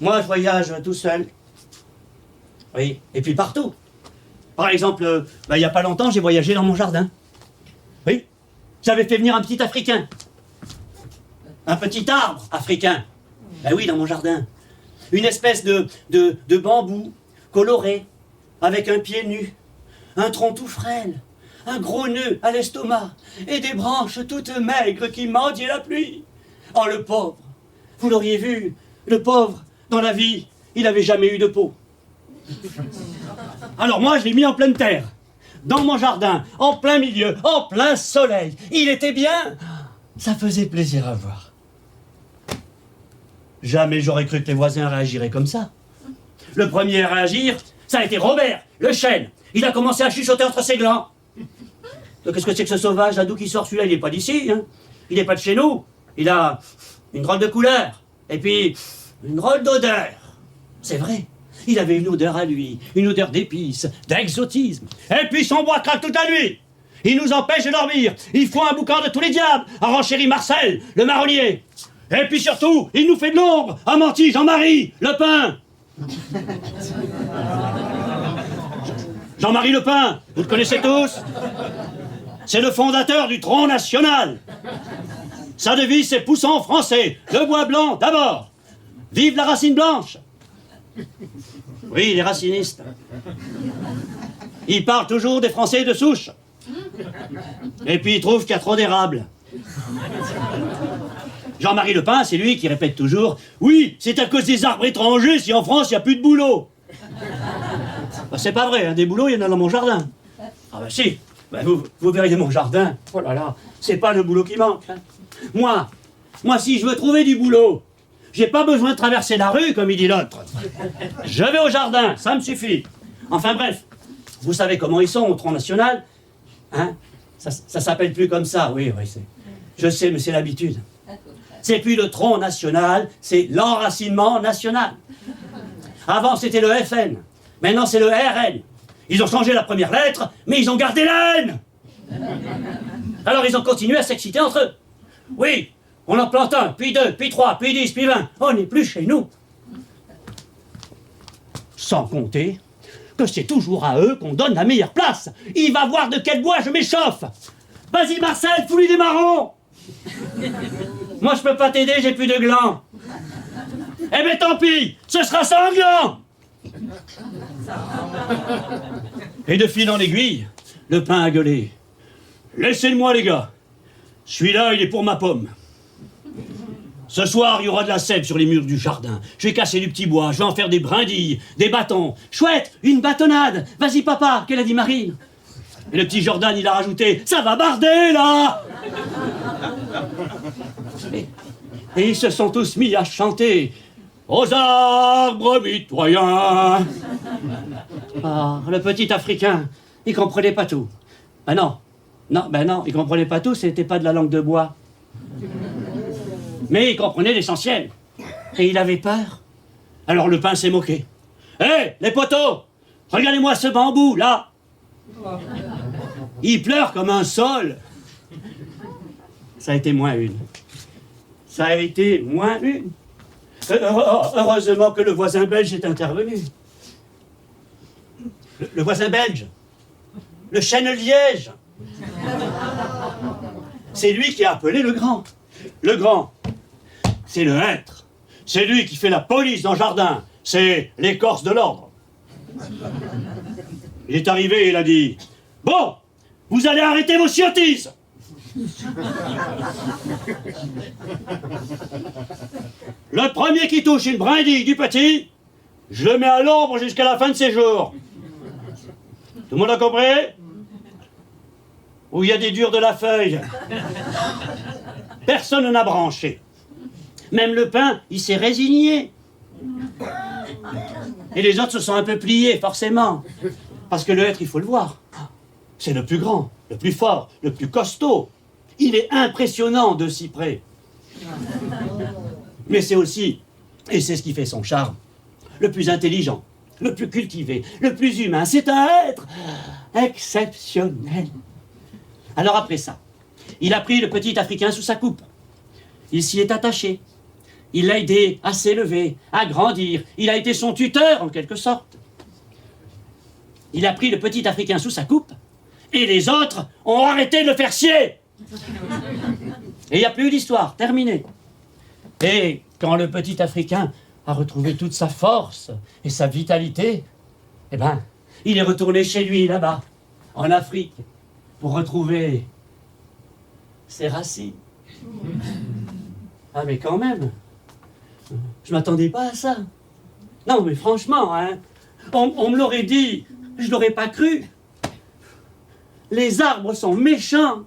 Moi, je voyage tout seul. Oui, et puis partout. Par exemple, il n'y a pas longtemps, j'ai voyagé dans mon jardin. Oui, j'avais fait venir un petit Africain. Un petit arbre africain. Ben oui, dans mon jardin. Une espèce de bambou coloré, avec un pied nu, un tronc tout frêle, un gros nœud à l'estomac, et des branches toutes maigres qui mendiaient la pluie. Oh, le pauvre! Vous l'auriez vu, le pauvre, dans la vie, il n'avait jamais eu de peau. Alors moi, je l'ai mis en pleine terre, dans mon jardin, en plein milieu, en plein soleil. Il était bien, ça faisait plaisir à voir. Jamais j'aurais cru que les voisins réagiraient comme ça. Le premier à réagir, ça a été Robert, le chêne. Il a commencé à chuchoter entre ses glands. Qu'est-ce que c'est que ce sauvage là, d'où qui sort celui-là? Il n'est pas d'ici, hein. Il n'est pas de chez nous. Il a une drôle de couleur, et puis une drôle d'odeur. C'est vrai, il avait une odeur à lui, une odeur d'épices, d'exotisme. Et puis son bois craque toute la nuit. Il nous empêche de dormir. Il faut un boucan de tous les diables, à renchérit Marcel, le marronnier. Et puis surtout, il nous fait de l'ombre, a menti Jean-Marie, Le Pen. Jean-Marie Le Pen, vous le connaissez tous? C'est le fondateur du Front National. Sa devise, c'est poussant français, le bois blanc d'abord. Vive la racine blanche. Oui, les racinistes. Ils parlent toujours des Français de souche. Et puis ils trouvent qu'il y a trop d'érables. Jean-Marie Le Pen, c'est lui qui répète toujours « Oui, c'est à cause des arbres étrangers si en France il n'y a plus de boulot. » C'est pas vrai, hein, des boulots, il y en a dans mon jardin. Ah ben si, vous verrez mon jardin. Oh là là, c'est pas le boulot qui manque. Hein. Moi, si je veux trouver du boulot, j'ai pas besoin de traverser la rue, comme il dit l'autre. Je vais au jardin, ça me suffit. Enfin bref, vous savez comment ils sont au Front National, hein? Ça s'appelle plus comme ça, oui, je sais, mais c'est l'habitude. C'est plus le Front National, c'est l'enracinement national. Avant, c'était le FN. Maintenant, c'est le RN. Ils ont changé la première lettre, mais ils ont gardé la haine. Alors, ils ont continué à s'exciter entre eux. Oui, on en plante un, puis deux, puis trois, puis 10, puis 20. On n'est plus chez nous. Sans compter que c'est toujours à eux qu'on donne la meilleure place. Il va voir de quel bois je m'échauffe. Vas-y, Marcel, fous-lui des marrons. Moi, je peux pas t'aider, j'ai plus de glands. Eh ben, tant pis, ce sera sanglant. Et de fil en aiguille, Le Pen a gueulé. Laissez-moi, les gars. Celui-là, il est pour ma pomme. Ce soir, il y aura de la sève sur les murs du jardin. Je vais casser du petit bois, je vais en faire des brindilles, des bâtons. Chouette, une bâtonnade. Vas-y, papa, qu'elle a dit Marine. Et le petit Jordan, il a rajouté, ça va barder, là. Et ils se sont tous mis à chanter. Aux arbres mitoyens. Ah, le petit Africain, il comprenait pas tout. Ben non, il comprenait pas tout, c'était pas de la langue de bois. Mais il comprenait l'essentiel. Et il avait peur. Alors Le Pen s'est moqué. Hé, les poteaux, regardez-moi ce bambou, là. Il pleure comme un sol. Ça a été moins une. Ça a été moins une. Heureusement que le voisin belge est intervenu. Le voisin belge, le chêne liège. C'est lui qui a appelé le grand. Le grand, c'est le hêtre. C'est lui qui fait la police dans le jardin. C'est l'écorce de l'ordre. Il est arrivé et il a dit « Bon, vous allez arrêter vos chiotises !» Le premier qui touche une brindille du petit, je le mets à l'ombre jusqu'à la fin de ses jours. Tout le monde a compris? Où il y a des durs de la feuille. Personne n'a branché. Même Le Pen, il s'est résigné. Et les autres se sont un peu pliés, forcément. Parce que le hêtre, il faut le voir. C'est le plus grand, le plus fort, le plus costaud. Il est impressionnant de si près. Mais c'est aussi, et c'est ce qui fait son charme, le plus intelligent, le plus cultivé, le plus humain. C'est un être exceptionnel. Alors après ça, il a pris le petit Africain sous sa coupe. Il s'y est attaché. Il l'a aidé à s'élever, à grandir. Il a été son tuteur, en quelque sorte. Il a pris le petit Africain sous sa coupe, et les autres ont arrêté de le faire chier. Et il n'y a plus d'histoire, terminé. Et quand le petit Africain a retrouvé toute sa force et sa vitalité, eh ben, il est retourné chez lui, là-bas, en Afrique, pour retrouver ses racines. Ah, mais quand même, je m'attendais pas à ça. Non, mais franchement, hein, on me l'aurait dit, je l'aurais pas cru. Les arbres sont méchants.